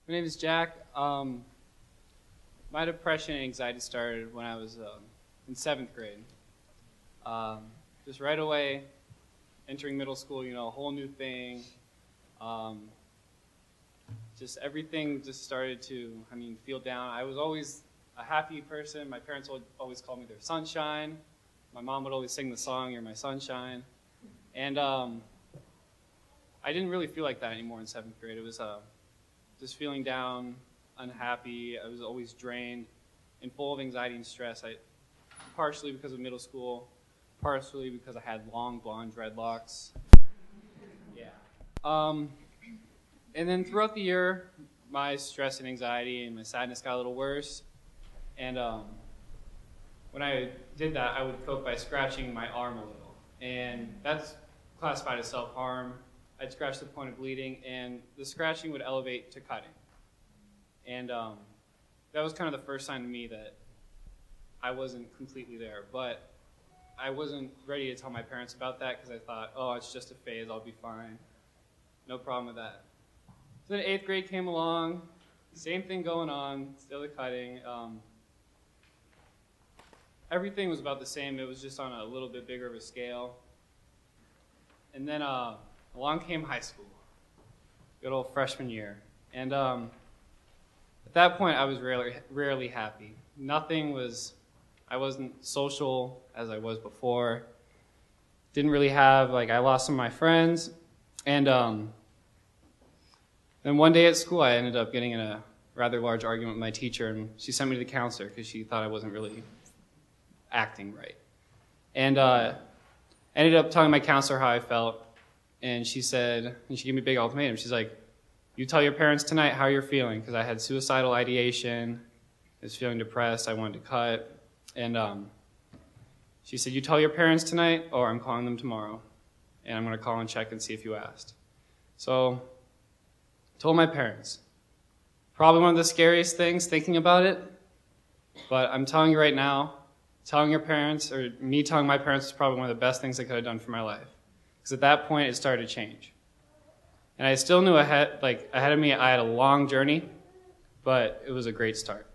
My name is Jack. My depression and anxiety started when I was in 7th grade. Just right away, entering middle school, a whole new thing. Just everything just started to, feel down. I was always a happy person. My parents would always call me their sunshine. My mom would always sing the song, "You're my sunshine." And I didn't really feel like that anymore in 7th grade. It was just feeling down, unhappy. I was always drained and full of anxiety and stress. Partially because of middle school, partially because I had long blonde dreadlocks. Yeah. And then throughout the year, my stress and anxiety and my sadness got a little worse. And when I did that, I would cope by scratching my arm a little. And that's classified as self-harm. I'd scratch to the point of bleeding, and the scratching would elevate to cutting. And that was kind of the first sign to me that I wasn't completely there. But I wasn't ready to tell my parents about that because I thought, oh, it's just a phase, I'll be fine. No problem with that. So then 8th grade came along, same thing going on, still the cutting. Everything was about the same, it was just on a little bit bigger of a scale. And then along came high school, good old freshman year. And at that point, I was rarely happy. I wasn't social as I was before. Didn't really have, I lost some of my friends. And then one day at school, I ended up getting in a rather large argument with my teacher, and she sent me to the counselor because she thought I wasn't really acting right. And I ended up telling my counselor how I felt. And she gave me a big ultimatum. She's like, you tell your parents tonight how you're feeling, because I had suicidal ideation, I was feeling depressed, I wanted to cut. And she said, you tell your parents tonight, or I'm calling them tomorrow. And I'm going to call and check and see if you asked. So I told my parents. Probably one of the scariest things thinking about it, but I'm telling you right now, telling your parents, or me telling my parents, is probably one of the best things I could have done for my life. Because at that point, it started to change. And I still knew ahead of me, I had a long journey, but it was a great start.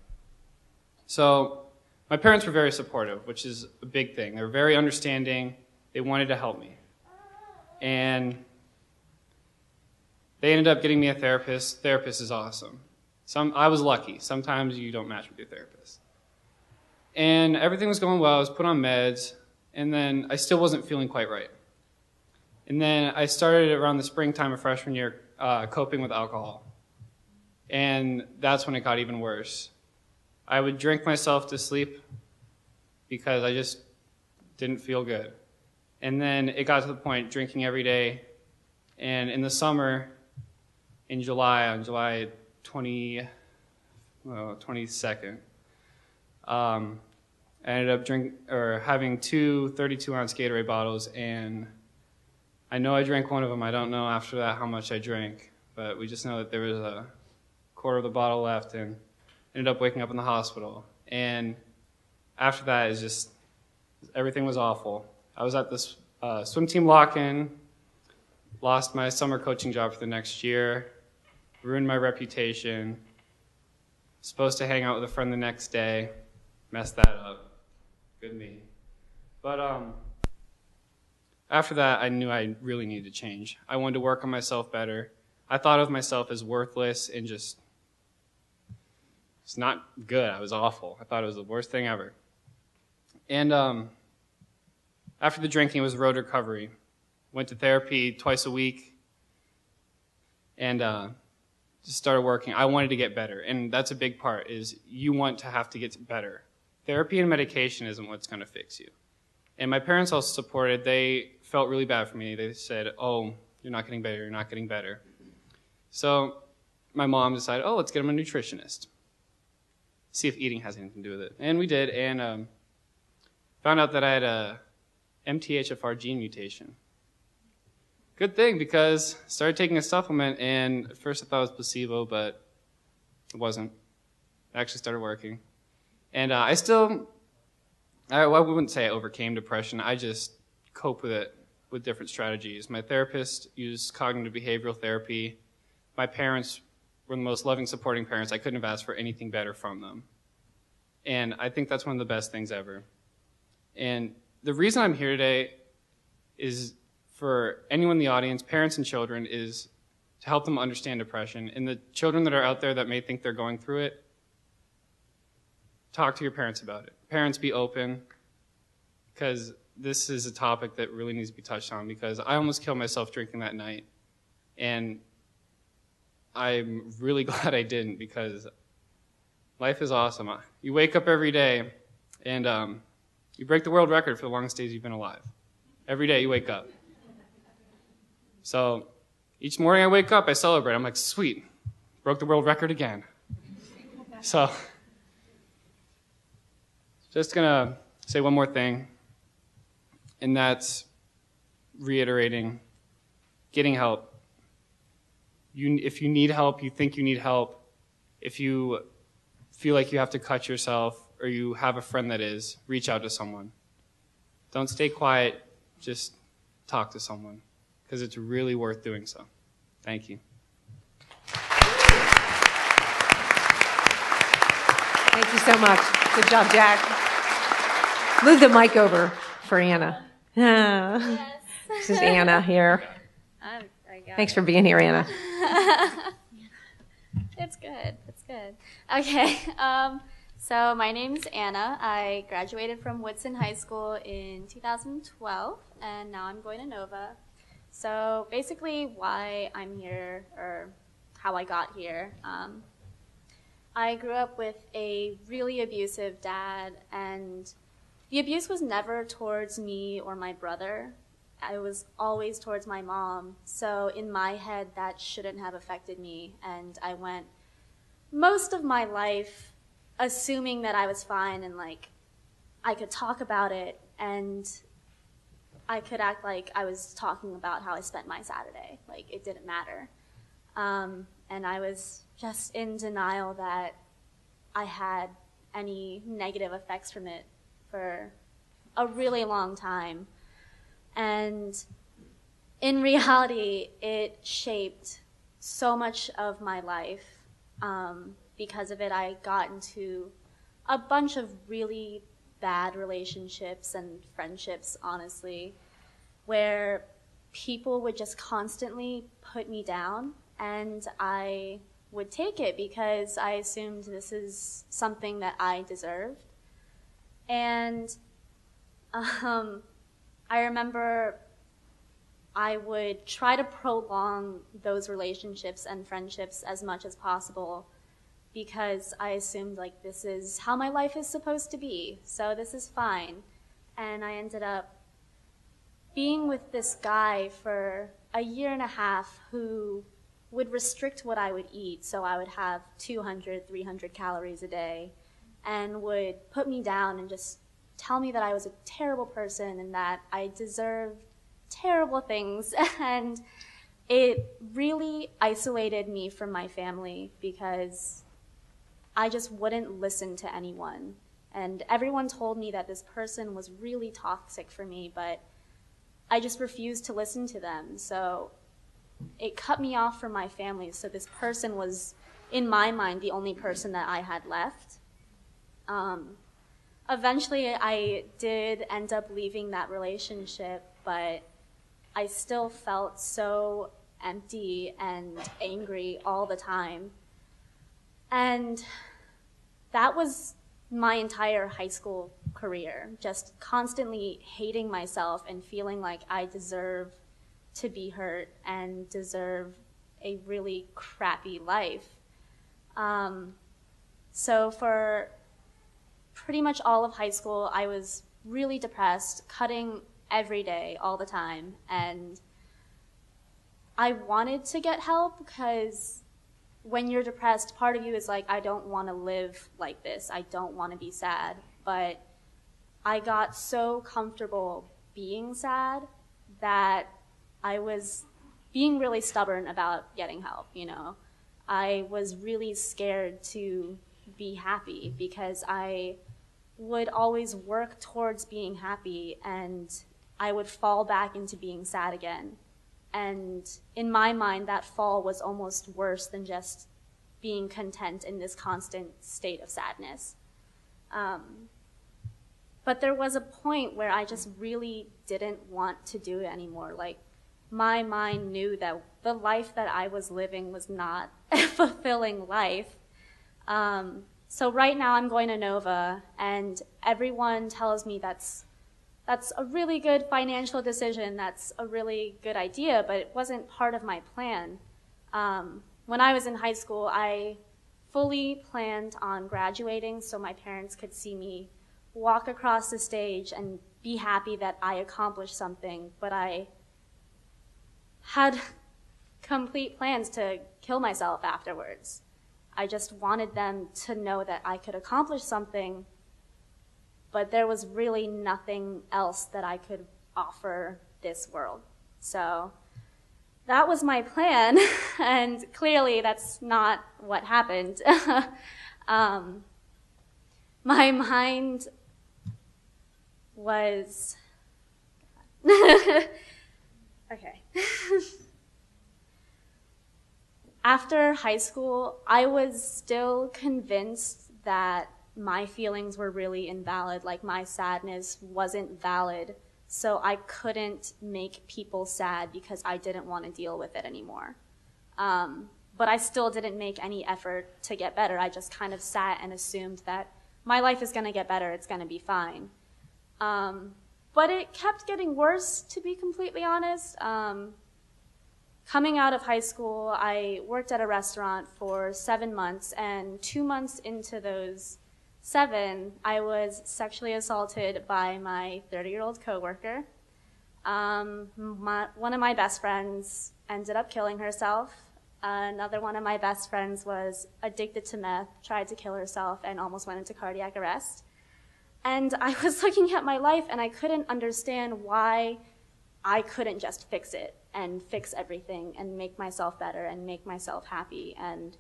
So my parents were very supportive, which is a big thing. They were very understanding. They wanted to help me. And they ended up getting me a therapist. Therapist is awesome. I was lucky. Sometimes you don't match with your therapist. And everything was going well. I was put on meds, and then I still wasn't feeling quite right. And then I started around the springtime of freshman year coping with alcohol. And that's when it got even worse. I would drink myself to sleep because I just didn't feel good. And then it got to the point drinking every day. And in the summer, on July 22nd, I ended up having two 32-ounce Gatorade bottles, and I know I drank one of them. I don't know after that how much I drank, but we just know that there was a quarter of the bottle left, and ended up waking up in the hospital. And after that, everything was awful. I was at this swim team lock-in, lost my summer coaching job for the next year, ruined my reputation, supposed to hang out with a friend the next day, messed that up. Good me. But after that, I knew I really needed to change. I wanted to work on myself better. I thought of myself as worthless and just it's not good. I was awful. I thought it was the worst thing ever. And after the drinking, it was road recovery. Went to therapy twice a week and just started working. I wanted to get better, and that's a big part, is you want to have to get better. Therapy and medication isn't what's going to fix you. And my parents also supported. They felt really bad for me. They said, oh, you're not getting better, you're not getting better. So my mom decided, oh, let's get him a nutritionist. See if eating has anything to do with it. And we did, and found out that I had a MTHFR gene mutation. Good thing, because I started taking a supplement, and at first I thought it was placebo, but it wasn't. It actually started working. And I wouldn't say I overcame depression. I just cope with it with different strategies. My therapist used cognitive behavioral therapy. My parents were the most loving, supporting parents. I couldn't have asked for anything better from them. And I think that's one of the best things ever. And the reason I'm here today is for anyone in the audience, parents and children, is to help them understand depression. And the children that are out there that may think they're going through it, talk to your parents about it. Parents, be open, because this is a topic that really needs to be touched on, because I almost killed myself drinking that night. And I'm really glad I didn't, because life is awesome. You wake up every day, and you break the world record for the longest days you've been alive. Every day you wake up. So each morning I wake up, I celebrate. I'm like, sweet, broke the world record again. So just going to say one more thing, and that's reiterating getting help. If you need help, you think you need help, if you feel like you have to cut yourself or you have a friend that is, reach out to someone. Don't stay quiet, just talk to someone, because it's really worth doing so. Thank you. Thank you so much. Good job, Jack. Move the mic over for Anna. Yes. This is Anna here. Thanks for being here, Anna. It's good. It's good. Okay. So my name's Anna. I graduated from Woodson High School in 2012, and now I'm going to Nova. So basically why I'm here, or how I got here, I grew up with a really abusive dad, and the abuse was never towards me or my brother. It was always towards my mom. So in my head, that shouldn't have affected me, and I went most of my life assuming that I was fine and like I could talk about it and I could act like I was talking about how I spent my Saturday, like it didn't matter. And I was just in denial that I had any negative effects from it for a really long time. And in reality, it shaped so much of my life. Because of it, I got into a bunch of really bad relationships and friendships, honestly, where people would just constantly put me down, and I would take it because I assumed this is something that I deserved. And I remember I would try to prolong those relationships and friendships as much as possible because I assumed like this is how my life is supposed to be, so this is fine. And I ended up being with this guy for a year and a half who would restrict what I would eat, so I would have 200, 300 calories a day, and would put me down and just tell me that I was a terrible person and that I deserved terrible things. And it really isolated me from my family because I just wouldn't listen to anyone. And everyone told me that this person was really toxic for me, but I just refused to listen to them. So it cut me off from my family. So this person was, in my mind, the only person that I had left. Eventually, I did end up leaving that relationship, but I still felt so empty and angry all the time. And that was my entire high school career, just constantly hating myself and feeling like I deserve to be hurt and deserve a really crappy life. So for pretty much all of high school, I was really depressed, cutting every day, all the time, and I wanted to get help because when you're depressed, part of you is like, I don't want to live like this. I don't want to be sad. But I got so comfortable being sad that I was being really stubborn about getting help, you know. I was really scared to be happy because I would always work towards being happy and I would fall back into being sad again. And in my mind, that fall was almost worse than just being content in this constant state of sadness. But there was a point where I just really didn't want to do it anymore. Like, my mind knew that the life that I was living was not a fulfilling life. So right now I'm going to Nova, and everyone tells me that's a really good financial decision, that's a really good idea, but it wasn't part of my plan. When I was in high school, I fully planned on graduating so my parents could see me walk across the stage and be happy that I accomplished something, but I had complete plans to kill myself afterwards. I just wanted them to know that I could accomplish something, but there was really nothing else that I could offer this world. So that was my plan, and clearly that's not what happened. My mind was, okay. After high school, I was still convinced that my feelings were really invalid, like my sadness wasn't valid, so I couldn't make people sad because I didn't want to deal with it anymore. But I still didn't make any effort to get better. I just kind of sat and assumed that my life is going to get better, it's going to be fine. But it kept getting worse, to be completely honest. Coming out of high school, I worked at a restaurant for 7 months, and 2 months into those 7, I was sexually assaulted by my 30-year-old coworker. One of my best friends ended up killing herself. Another one of my best friends was addicted to meth, tried to kill herself, and almost went into cardiac arrest. And I was looking at my life, and I couldn't understand why I couldn't just fix it and fix everything and make myself better and make myself happy. And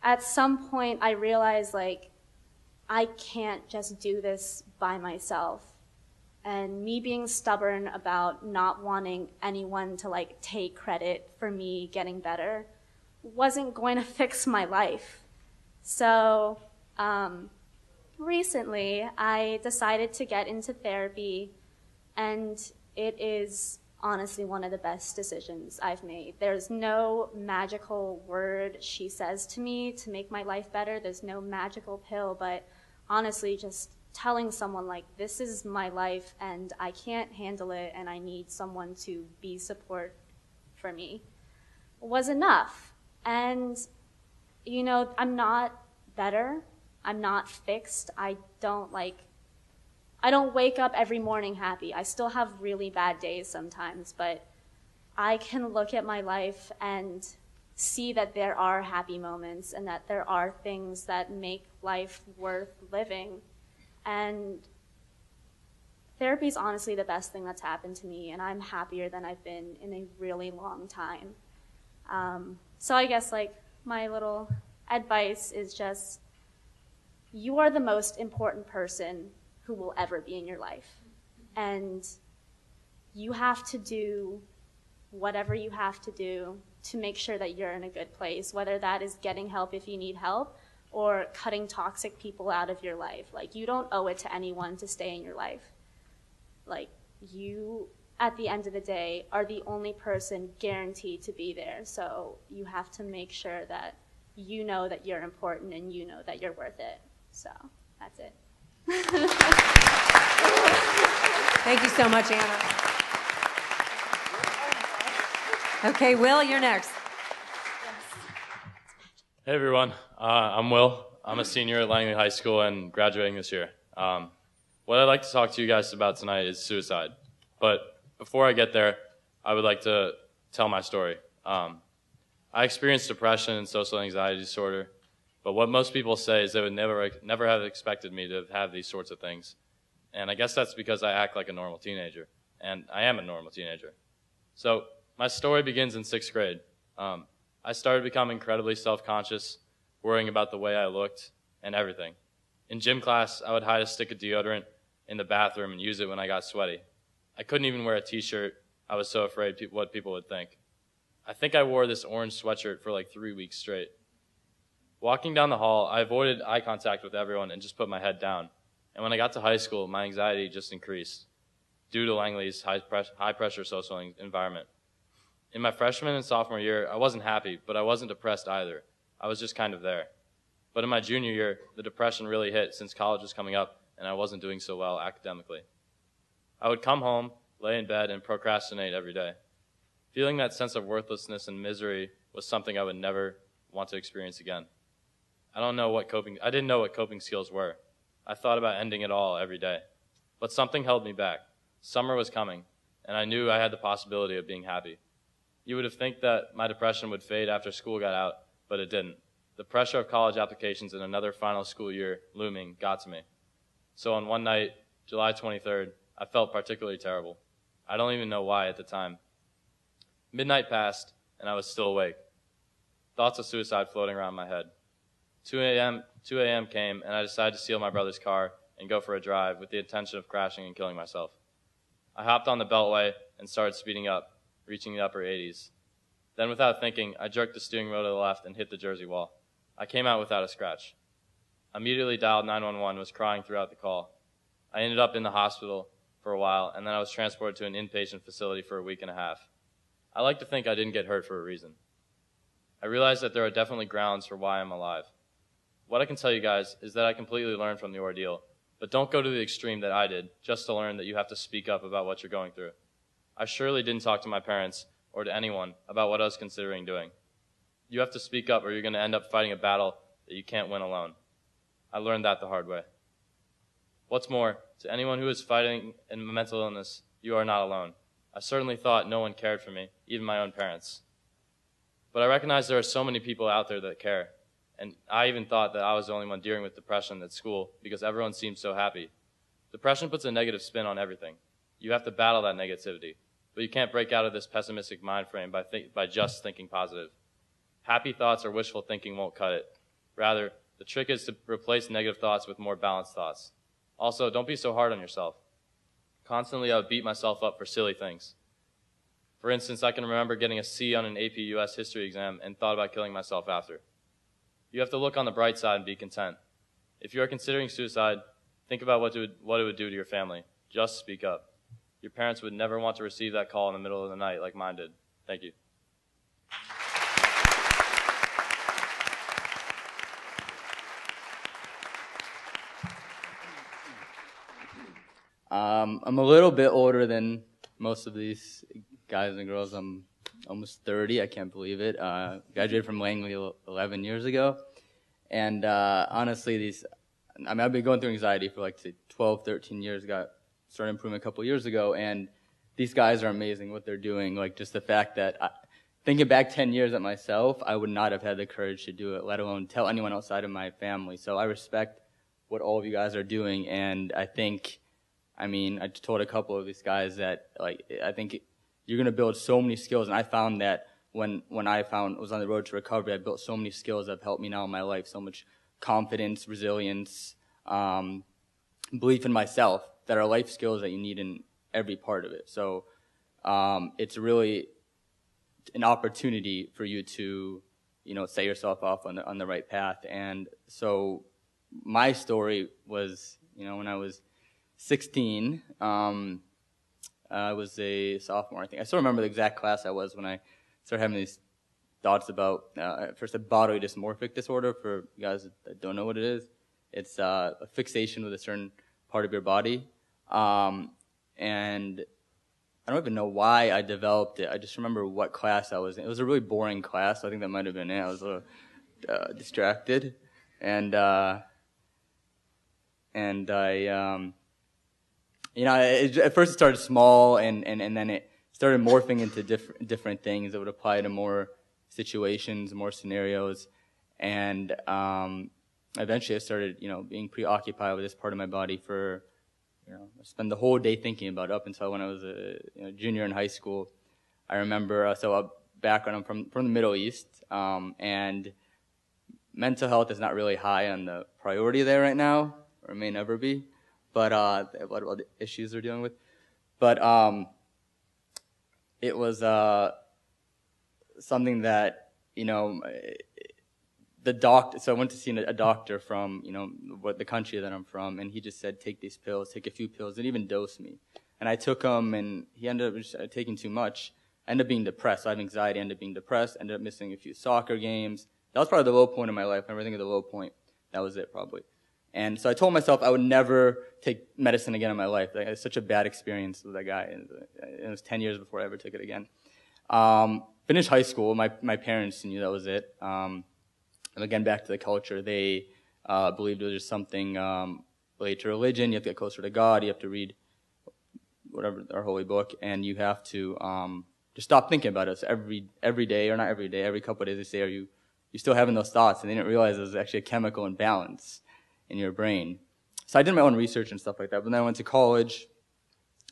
at some point, I realized, like, I can't just do this by myself. And me being stubborn about not wanting anyone to, like, take credit for me getting better wasn't going to fix my life. So recently, I decided to get into therapy, and it is honestly one of the best decisions I've made. There's no magical word she says to me to make my life better. There's no magical pill, but honestly, just telling someone, like, this is my life and I can't handle it and I need someone to be support for me was enough. And, you know, I'm not better. I'm not fixed. I don't wake up every morning happy. I still have really bad days sometimes, but I can look at my life and see that there are happy moments and that there are things that make life worth living. And therapy is honestly the best thing that's happened to me, and I'm happier than I've been in a really long time. So I guess, like, my little advice is just, you are the most important person who will ever be in your life. And you have to do whatever you have to do to make sure that you're in a good place, whether that is getting help if you need help or cutting toxic people out of your life. Like, you don't owe it to anyone to stay in your life. Like, you, at the end of the day, are the only person guaranteed to be there. So you have to make sure that you know that you're important and you know that you're worth it. So that's it. Thank you so much, Anna. Okay, Will, you're next. Hey everyone, I'm Will. I'm a senior at Langley High School and graduating this year. What I'd like to talk to you guys about tonight is suicide. But before I get there, I would like to tell my story. I experienced depression and social anxiety disorder, but what most people say is they would never have expected me to have these sorts of things. And I guess that's because I act like a normal teenager, and I am a normal teenager. So my story begins in 6th grade. I started becoming incredibly self-conscious, worrying about the way I looked and everything. In gym class, I would hide a stick of deodorant in the bathroom and use it when I got sweaty. I couldn't even wear a t-shirt. I was so afraid what people would think. I think I wore this orange sweatshirt for like 3 weeks straight. Walking down the hall, I avoided eye contact with everyone and just put my head down. And when I got to high school, my anxiety just increased due to Langley's high-pressure social environment. In my freshman and sophomore year, I wasn't happy, but I wasn't depressed either. I was just kind of there. But in my junior year, the depression really hit since college was coming up and I wasn't doing so well academically. I would come home, lay in bed, and procrastinate every day. Feeling that sense of worthlessness and misery was something I would never want to experience again. I didn't know what coping skills were. I thought about ending it all every day. But something held me back. Summer was coming, and I knew I had the possibility of being happy. You would have think that my depression would fade after school got out, but it didn't. The pressure of college applications and another final school year looming got to me. So on one night, July 23rd, I felt particularly terrible. I don't even know why at the time. Midnight passed, and I was still awake. Thoughts of suicide floating around my head. 2 a.m. came, and I decided to steal my brother's car and go for a drive with the intention of crashing and killing myself. I hopped on the Beltway and started speeding up, reaching the upper 80s. Then without thinking, I jerked the steering wheel to the left and hit the Jersey wall. I came out without a scratch. Immediately dialed 911, was crying throughout the call. I ended up in the hospital for a while, and then I was transported to an inpatient facility for a week and a half. I like to think I didn't get hurt for a reason. I realized that there are definitely grounds for why I'm alive. What I can tell you guys is that I completely learned from the ordeal, but don't go to the extreme that I did just to learn that you have to speak up about what you're going through. I surely didn't talk to my parents or to anyone about what I was considering doing. You have to speak up or you're going to end up fighting a battle that you can't win alone. I learned that the hard way. What's more, to anyone who is fighting a mental illness, you are not alone. I certainly thought no one cared for me, even my own parents. But I recognize there are so many people out there that care. And I even thought that I was the only one dealing with depression at school because everyone seemed so happy. Depression puts a negative spin on everything. You have to battle that negativity. But you can't break out of this pessimistic mind frame by just thinking positive. Happy thoughts or wishful thinking won't cut it. Rather, the trick is to replace negative thoughts with more balanced thoughts. Also, don't be so hard on yourself. Constantly, I would beat myself up for silly things. For instance, I can remember getting a C on an AP US history exam and thought about killing myself after. You have to look on the bright side and be content. If you are considering suicide, think about what it would do to your family. Just speak up. Your parents would never want to receive that call in the middle of the night like mine did. Thank you. I'm a little bit older than most of these guys and girls. I'm almost 30. I can't believe it. Graduated from Langley 11 years ago. And honestly, I've been going through anxiety for like 12, 13 years. Started improving a couple years ago. And these guys are amazing, what they're doing. Like just the fact that, thinking back 10 years at myself, I would not have had the courage to do it, let alone tell anyone outside of my family. So I respect what all of you guys are doing. And I told a couple of these guys that, I think you're going to build so many skills. And I found that when I was on the road to recovery, I built so many skills that have helped me now in my life, so much confidence, resilience, belief in myself, that are life skills that you need in every part of it. So it's really an opportunity for you to, set yourself off on the right path. And so my story was, when I was 16, I was a sophomore, I think. I still remember the exact class I was when I started having these thoughts about, first, a bodily dysmorphic disorder. For you guys that don't know what it is, it's a fixation with a certain part of your body. And I don't even know why I developed it. I just remember what class I was in. It was a really boring class, so I think that might have been it. I was a little distracted. And I at first it started small, and then it started morphing into different things that would apply to more situations, more scenarios, and eventually I started, being preoccupied with this part of my body for, I spend the whole day thinking about it up until when I was a junior in high school. I remember, background, I'm from the Middle East, and mental health is not really high on the priority there right now, or may never be. But what about the issues they're dealing with? But it was something that so I went to see a doctor from, the country that I'm from, and he just said, take these pills, take a few pills, didn't even dose me. And I took them, and he ended up just taking too much. I ended up being depressed. I have anxiety, ended up being depressed, ended up missing a few soccer games. That was probably the low point in my life. I never think of the low point. That was it, probably. And so I told myself I would never take medicine again in my life. Like, I had such a bad experience with that guy. And it was 10 years before I ever took it again. Finished high school. My parents knew that was it. And again, back to the culture. They believed it was just something related to religion. You have to get closer to God. You have to read whatever, our holy book. And you have to just stop thinking about it. So every day, or not every day, every couple of days they say, are you still having those thoughts? And they didn't realize it was actually a chemical imbalance in your brain. So I did my own research and stuff like that. But then I went to college,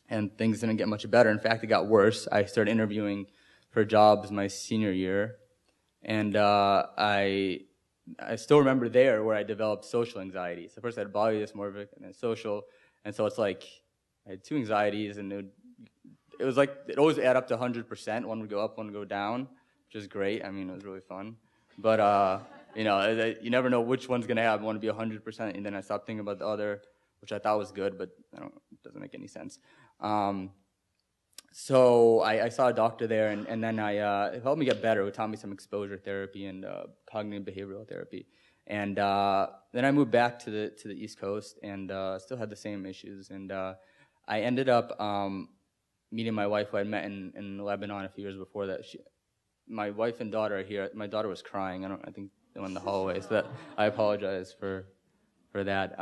and things didn't get much better. In fact, it got worse. I started interviewing for jobs my senior year, and I still remember there where I developed social anxiety. So first I had body dysmorphic, and then social, and so it's like I had two anxieties, and it was like it always add up to 100%. One would go up, one would go down, which is great. I mean, it was really fun. But you never know which one's gonna have. I want to be 100%, and then I stopped thinking about the other, which I thought was good, but it doesn't make any sense. So I saw a doctor there, and then it helped me get better. It taught me some exposure therapy and cognitive behavioral therapy. And then I moved back to the East Coast, and still had the same issues. And I ended up meeting my wife, who I met in Lebanon a few years before that. My wife and daughter are here. My daughter was crying. I think they went in the hallway, so I apologize for that.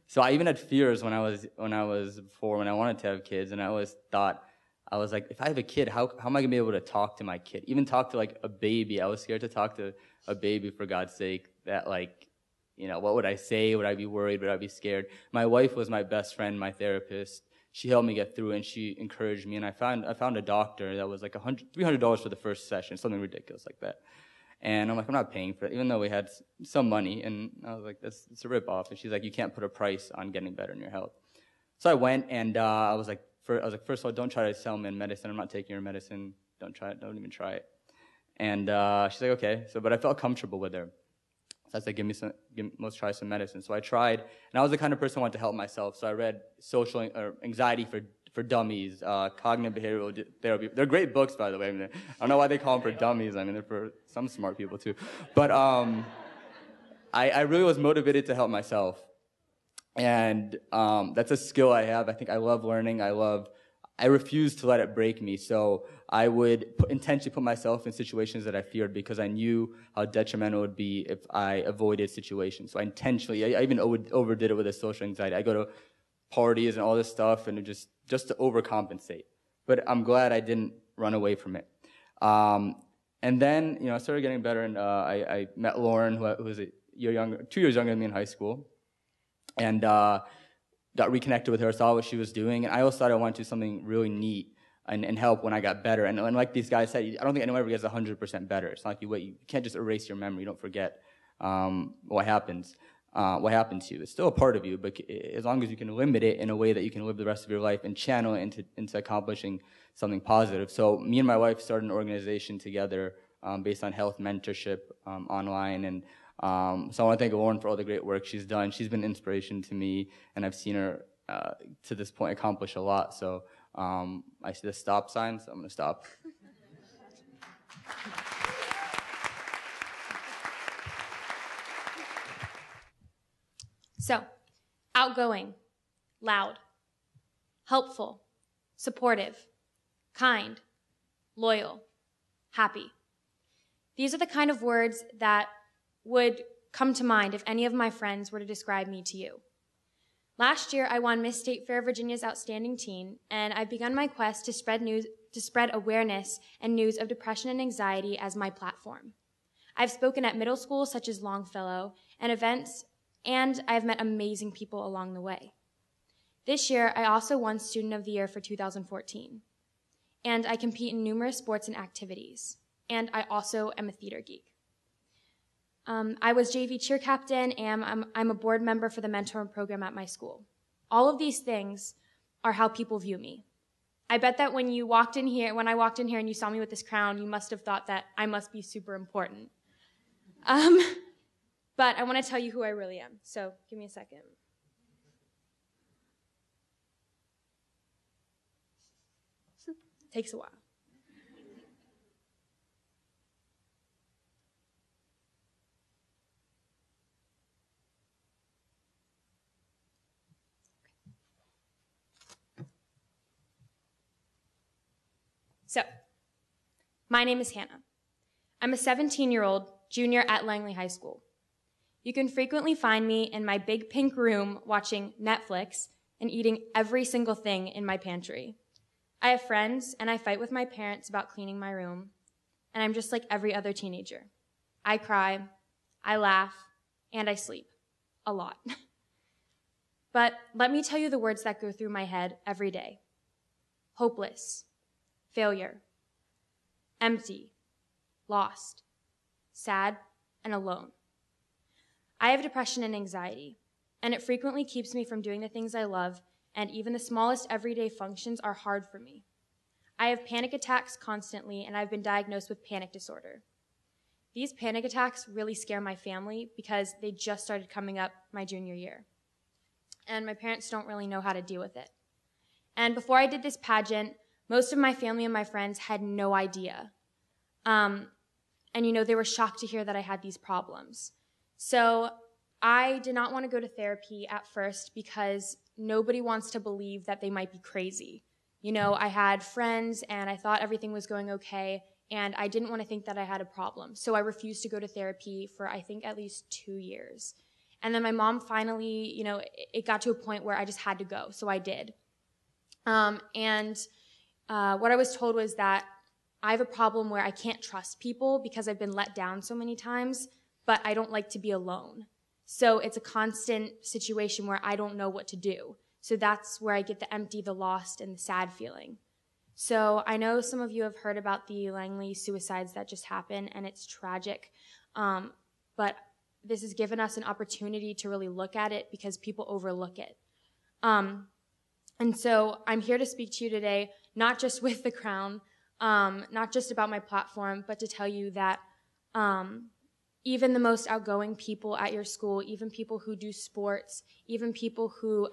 So I even had fears when I wanted to have kids, and I always thought, I was like, if I have a kid, how am I gonna be able to talk to my kid? Even talk to like a baby. I was scared to talk to a baby, for God's sake. That what would I say? Would I be worried? Would I be scared? My wife was my best friend, my therapist. She helped me get through, and she encouraged me. And I found a doctor that was like $300 for the first session, something ridiculous like that. And I'm like, I'm not paying for it, even though we had some money. And I was like, it's a ripoff. And she's like, you can't put a price on getting better in your health. So I went, and I was like, first of all, don't try to sell me medicine. I'm not taking your medicine. Don't try it. Don't even try it. And she's like, okay. But I felt comfortable with her. So I was like, let's try some medicine. So I tried, and I was the kind of person who wanted to help myself. So I read Anxiety for Dummies, Cognitive Behavioral Therapy. They're great books, by the way. I don't know why they call them for dummies. I mean, they're for some smart people too. But I really was motivated to help myself. And that's a skill I have. I think I love learning. I refuse to let it break me. So I would intentionally put myself in situations that I feared because I knew how detrimental it would be if I avoided situations. So I even overdid it with the social anxiety. I go to parties and all this stuff, and just to overcompensate. But I'm glad I didn't run away from it. And then, I started getting better, and I met Lauren, who was 2 years younger than me in high school. And got reconnected with her, saw what she was doing, and I always thought I wanted to do something really neat and help when I got better. And like these guys said, I don't think anyone ever gets 100% better. It's not like you can't just erase your memory. You don't forget what happened to you. It's still a part of you, but as long as you can limit it in a way that you can live the rest of your life and channel it into accomplishing something positive. So me and my wife started an organization together based on health mentorship online, and so I want to thank Lauren for all the great work she's done. She's been an inspiration to me, and I've seen her to this point accomplish a lot. So I see the stop sign, so I'm going to stop. So, outgoing, loud, helpful, supportive, kind, loyal, happy. These are the kind of words that would come to mind if any of my friends were to describe me to you. Last year, I won Miss State Fair Virginia's Outstanding Teen, and I've begun my quest to spread awareness and news of depression and anxiety as my platform. I've spoken at middle schools such as Longfellow and events, and I've met amazing people along the way. This year, I also won Student of the Year for 2014, and I compete in numerous sports and activities, and I also am a theater geek. I was JV cheer captain, and I'm a board member for the mentoring program at my school. All of these things are how people view me. I bet that when I walked in here and you saw me with this crown, you must have thought that I must be super important. But I want to tell you who I really am. So give me a second. Takes a while. So, my name is Hannah. I'm a 17-year-old junior at Langley High School. You can frequently find me in my big pink room watching Netflix and eating every single thing in my pantry. I have friends, and I fight with my parents about cleaning my room, and I'm just like every other teenager. I cry, I laugh, and I sleep. A lot. But let me tell you the words that go through my head every day. Hopeless, failure, empty, lost, sad, and alone. I have depression and anxiety, and it frequently keeps me from doing the things I love, and even the smallest everyday functions are hard for me. I have panic attacks constantly, and I've been diagnosed with panic disorder. These panic attacks really scare my family because they just started coming up my junior year, and my parents don't really know how to deal with it. And before I did this pageant, most of my family and my friends had no idea. And they were shocked to hear that I had these problems. So I did not want to go to therapy at first because nobody wants to believe that they might be crazy. I had friends and I thought everything was going okay, and I didn't want to think that I had a problem. So I refused to go to therapy for, I think, at least 2 years. And then my mom finally, it got to a point where I just had to go, so I did. What I was told was that I have a problem where I can't trust people because I've been let down so many times, but I don't like to be alone. So it's a constant situation where I don't know what to do. So that's where I get the empty, the lost, and the sad feeling. So I know some of you have heard about the Langley suicides that just happened, and it's tragic. But this has given us an opportunity to really look at it because people overlook it. And so I'm here to speak to you today, not just with the crown, not just about my platform, but to tell you that even the most outgoing people at your school, even people who do sports, even people who,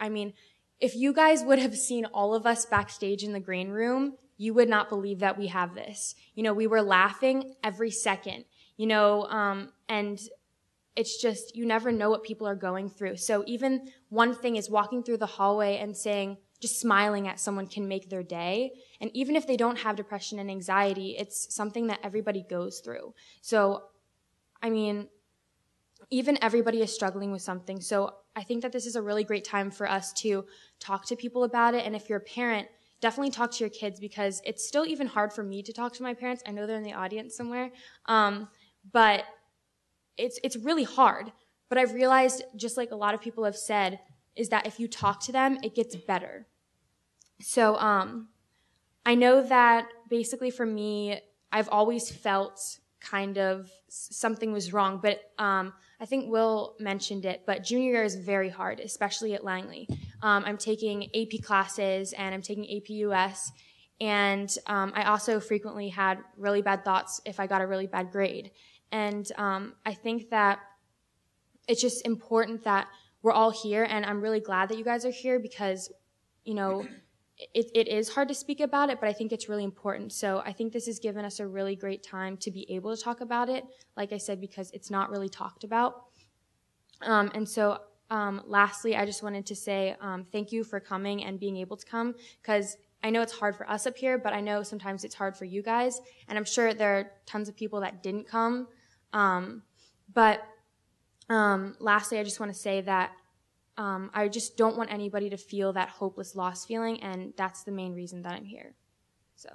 if you guys would have seen all of us backstage in the green room, you would not believe that we have this. We were laughing every second, and it's just, you never know what people are going through. So even one thing is walking through the hallway and just smiling at someone can make their day. And even if they don't have depression and anxiety, it's something that everybody goes through. So, even everybody is struggling with something. So I think that this is a really great time for us to talk to people about it. And if you're a parent, definitely talk to your kids, because it's still even hard for me to talk to my parents. I know they're in the audience somewhere. But it's really hard. But I've realized, just like a lot of people have said, is that if you talk to them, it gets better. So I know that basically for me, I've always felt kind of something was wrong, but I think Will mentioned it, but junior year is very hard, especially at Langley. I'm taking AP classes and I'm taking AP US, and I also frequently had really bad thoughts if I got a really bad grade. And I think that it's just important that we're all here, and I'm really glad that you guys are here because, it is hard to speak about it, but I think it's really important. So I think this has given us a really great time to be able to talk about it, like I said, because it's not really talked about. Lastly, I just wanted to say thank you for coming and being able to come, because I know it's hard for us up here, but I know sometimes it's hard for you guys, and I'm sure there are tons of people that didn't come. Lastly, I just want to say that I just don't want anybody to feel that hopeless, lost feeling, and that's the main reason that I'm here. So.